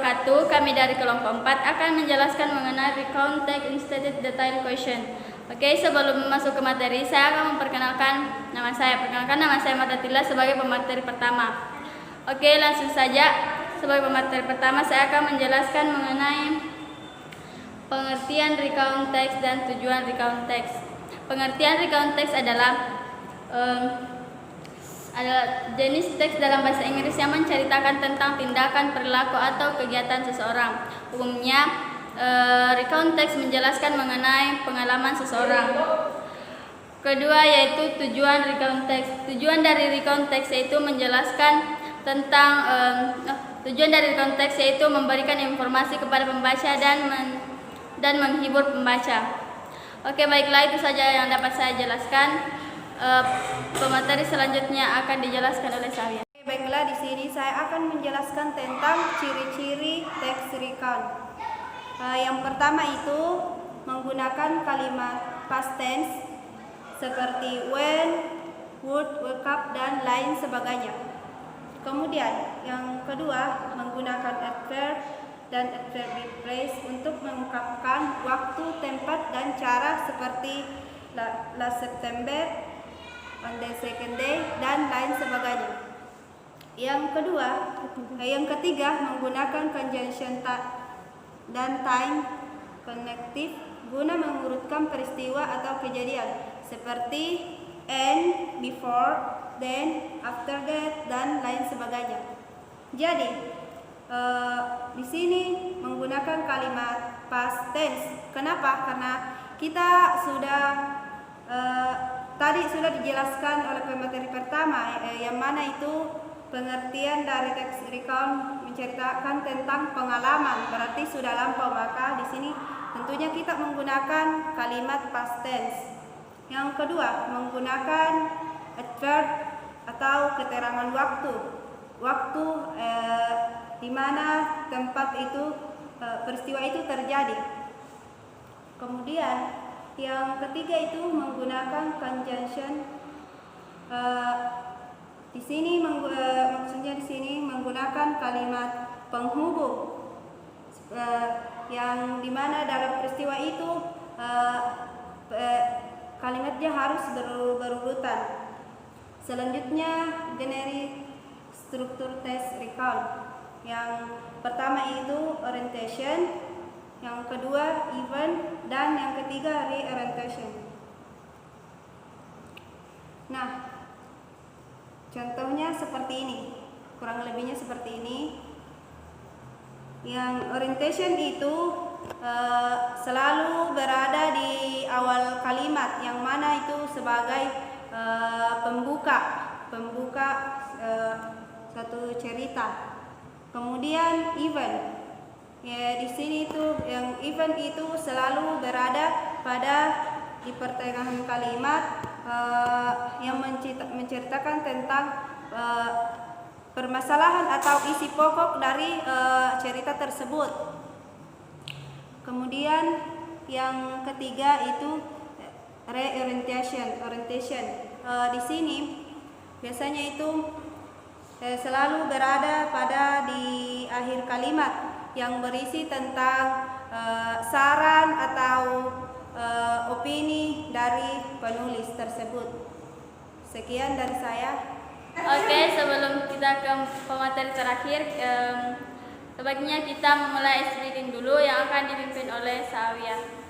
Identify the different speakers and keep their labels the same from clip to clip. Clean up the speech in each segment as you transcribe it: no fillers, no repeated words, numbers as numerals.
Speaker 1: wabarakatuh. Kami dari kelompok 4 akan menjelaskan mengenai recount text instead detail question. Oke, sebelum masuk ke materi, saya akan memperkenalkan nama saya. Nama saya Martatila sebagai pemateri pertama. Oke, langsung saja. Sebagai pemateri pertama, saya akan menjelaskan mengenai pengertian recount text dan tujuan recount text. Pengertian recount text adalah jenis teks dalam bahasa Inggris yang menceritakan tentang tindakan, perilaku, atau kegiatan seseorang. Umumnya, recount text menjelaskan mengenai pengalaman seseorang. Kedua yaitu tujuan recount text. Tujuan dari recount text yaitu menjelaskan tentang tujuan dari recount text yaitu memberikan informasi kepada pembaca dan menghibur pembaca. Oke, baiklah, itu saja yang dapat saya jelaskan. Pemateri selanjutnya akan dijelaskan oleh saya.
Speaker 2: Baiklah, di sini saya akan menjelaskan tentang ciri-ciri teks recount. Yang pertama itu menggunakan kalimat past tense seperti when, would, woke up, dan lain sebagainya. Kemudian yang kedua menggunakan adverb dan adverb replace untuk mengungkapkan waktu, tempat, dan cara seperti last September, on the second day, dan lain sebagainya. Yang ketiga menggunakan conjunction dan time connective guna mengurutkan peristiwa atau kejadian seperti and, before, then, after that, dan lain sebagainya. Jadi di sini menggunakan kalimat past tense. Kenapa? Karena kita sudah tadi sudah dijelaskan oleh pemateri pertama, yang mana itu pengertian dari teks recount menceritakan tentang pengalaman, berarti sudah lampau. Maka di sini tentunya kita menggunakan kalimat past tense. Yang kedua menggunakan adverb atau keterangan waktu di mana tempat itu peristiwa itu terjadi. Kemudian yang ketiga itu menggunakan conjunction. Di sini maksudnya di sini menggunakan kalimat penghubung yang dimana dalam peristiwa itu kalimatnya harus berurutan. Selanjutnya generic struktur teks recount. Yang pertama itu orientation, yang kedua event, dan yang ketiga reorientation. Nah, contohnya seperti ini, kurang lebihnya seperti ini. Yang orientation itu selalu berada di awal kalimat, yang mana itu sebagai pembuka satu cerita. Kemudian event. Ya, di sini itu yang event itu selalu berada di pertengahan kalimat yang menceritakan tentang permasalahan atau isi pokok dari cerita tersebut. Kemudian yang ketiga itu reorientation. Di sini biasanya itu selalu berada di akhir kalimat yang berisi tentang saran atau opini dari penulis tersebut. Sekian dari saya.
Speaker 1: Oke, sebelum kita ke pemateri terakhir, sebaiknya kita memulai reading dulu yang akan dipimpin oleh Sawia.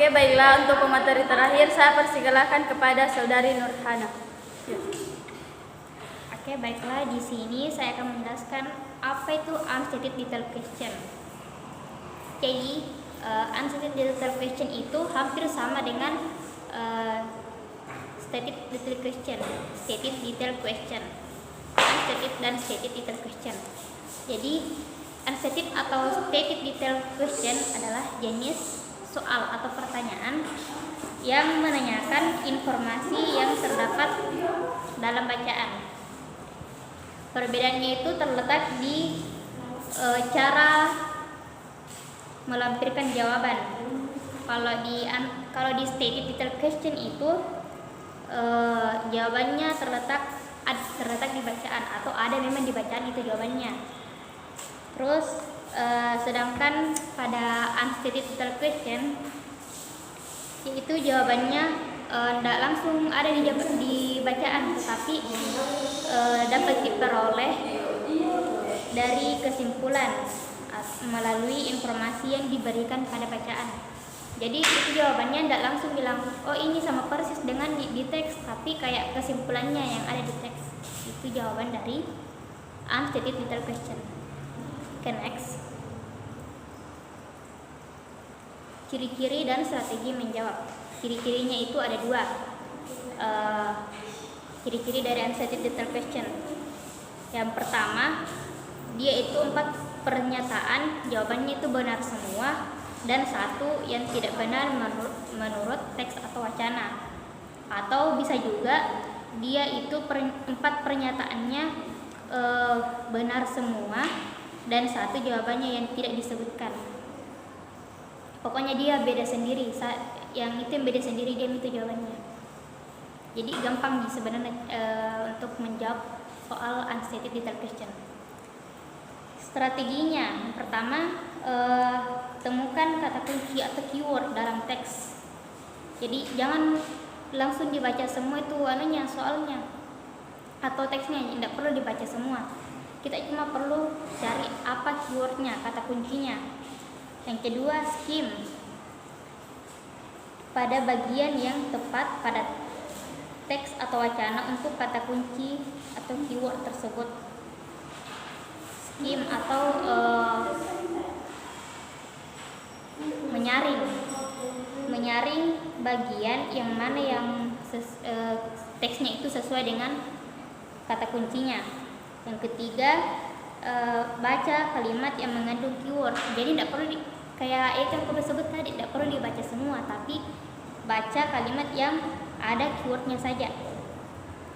Speaker 1: Oke, baiklah, untuk pemateri terakhir saya persilakan kepada Saudari Nurhana. Ya.
Speaker 3: Oke, baiklah, di sini saya akan menjelaskan apa itu unstated detailed question. Jadi, unstated detailed question itu hampir sama dengan stated detailed question, stated detailed question, unstated dan stated detailed question. Jadi, unstated atau stated detailed question adalah jenis soal atau pertanyaan yang menanyakan informasi yang terdapat dalam bacaan. Perbedaannya itu terletak di cara melampirkan jawaban. Kalau di stated detailed question itu jawabannya terletak di bacaan atau ada memang di bacaan itu jawabannya. Terus sedangkan pada unstated detailed question itu jawabannya tidak langsung ada di bacaan, tetapi dapat diperoleh dari kesimpulan melalui informasi yang diberikan pada bacaan. Jadi itu jawabannya tidak langsung bilang, oh ini sama persis dengan di teks, tapi kayak kesimpulannya yang ada di teks. Itu jawaban dari unstated detailed question. Oke, next. Ciri-ciri dan strategi menjawab. Ciri-cirinya itu ada dua. Ciri-ciri dari unstated detailed question. Yang pertama, dia itu 4 pernyataan, jawabannya itu benar semua, dan 1 yang tidak benar menurut teks atau wacana. Atau bisa juga dia itu 4 pernyataannya benar semua dan 1 jawabannya yang tidak disebutkan. Pokoknya dia beda sendiri, yang itu yang beda sendiri, dia itu jawabannya. Jadi gampang sebenarnya untuk menjawab soal unstated detailed question. Strateginya, yang pertama, temukan kata kunci atau keyword dalam teks. Jadi jangan langsung dibaca semua itu soalnya atau teksnya, tidak perlu dibaca semua. Kita cuma perlu cari apa keywordnya, kata kuncinya. Yang kedua, skim pada bagian yang tepat pada teks atau wacana untuk kata kunci atau keyword tersebut. Skim atau menyaring bagian yang mana yang teksnya itu sesuai dengan kata kuncinya. Yang ketiga, baca kalimat yang mengandung keyword. Jadi tidak perlu kayak itu yang aku sebut tadi, tidak perlu dibaca semua, tapi baca kalimat yang ada keywordnya saja,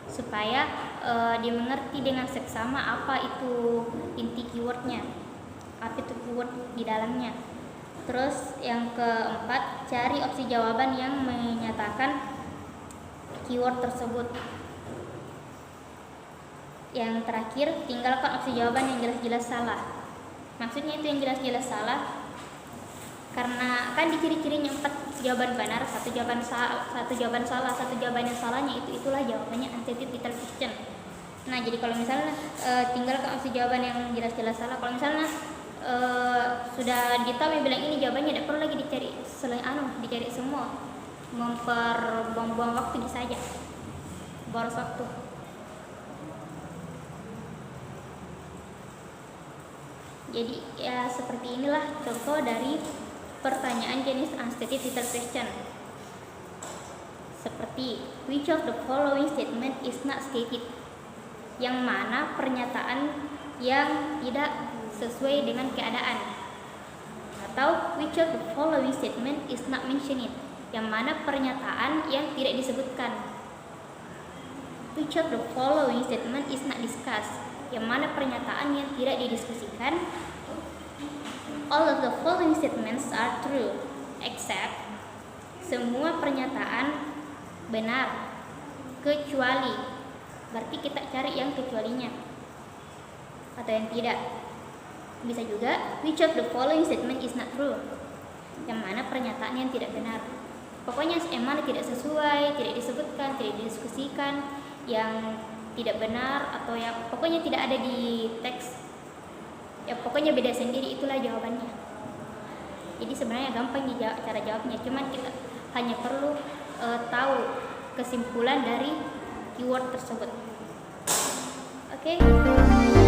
Speaker 3: supaya dimengerti dengan seksama apa itu inti keywordnya, apa itu keyword di dalamnya. Terus yang keempat, cari opsi jawaban yang menyatakan keyword tersebut. Yang terakhir, tinggalkan opsi jawaban yang jelas-jelas salah. Maksudnya itu yang jelas-jelas salah, karena kan di ciri-cirinya 4 jawaban benar, 1 jawaban salah, 1 jawaban yang salahnya itulah jawabannya unstated detailed question. Nah, jadi kalau misalnya tinggalkan opsi jawaban yang jelas-jelas salah, kalau misalnya sudah ditahu yang bilang ini jawabannya, tidak perlu lagi dicari dicari semua, buang-buang waktu saja, boros waktu. Jadi ya seperti inilah contoh dari pertanyaan jenis unstated detailed question. Seperti, which of the following statement is not stated? Yang mana pernyataan yang tidak sesuai dengan keadaan. Atau, which of the following statement is not mentioned? Yang mana pernyataan yang tidak disebutkan. Which of the following statement is not discussed? Yang mana pernyataan yang tidak didiskusikan. All of the following statements are true, except semua pernyataan benar, kecuali. Berarti kita cari yang kecualinya atau yang tidak. Bisa juga, which of the following statement is not true? Yang mana pernyataan yang tidak benar. Pokoknya yang mana tidak sesuai, tidak disebutkan, tidak didiskusikan, yang tidak benar, atau yang pokoknya tidak ada di teks, ya pokoknya beda sendiri, itulah jawabannya. Jadi sebenarnya gampang cara jawabnya, cuman kita hanya perlu tahu kesimpulan dari keyword tersebut. Oke.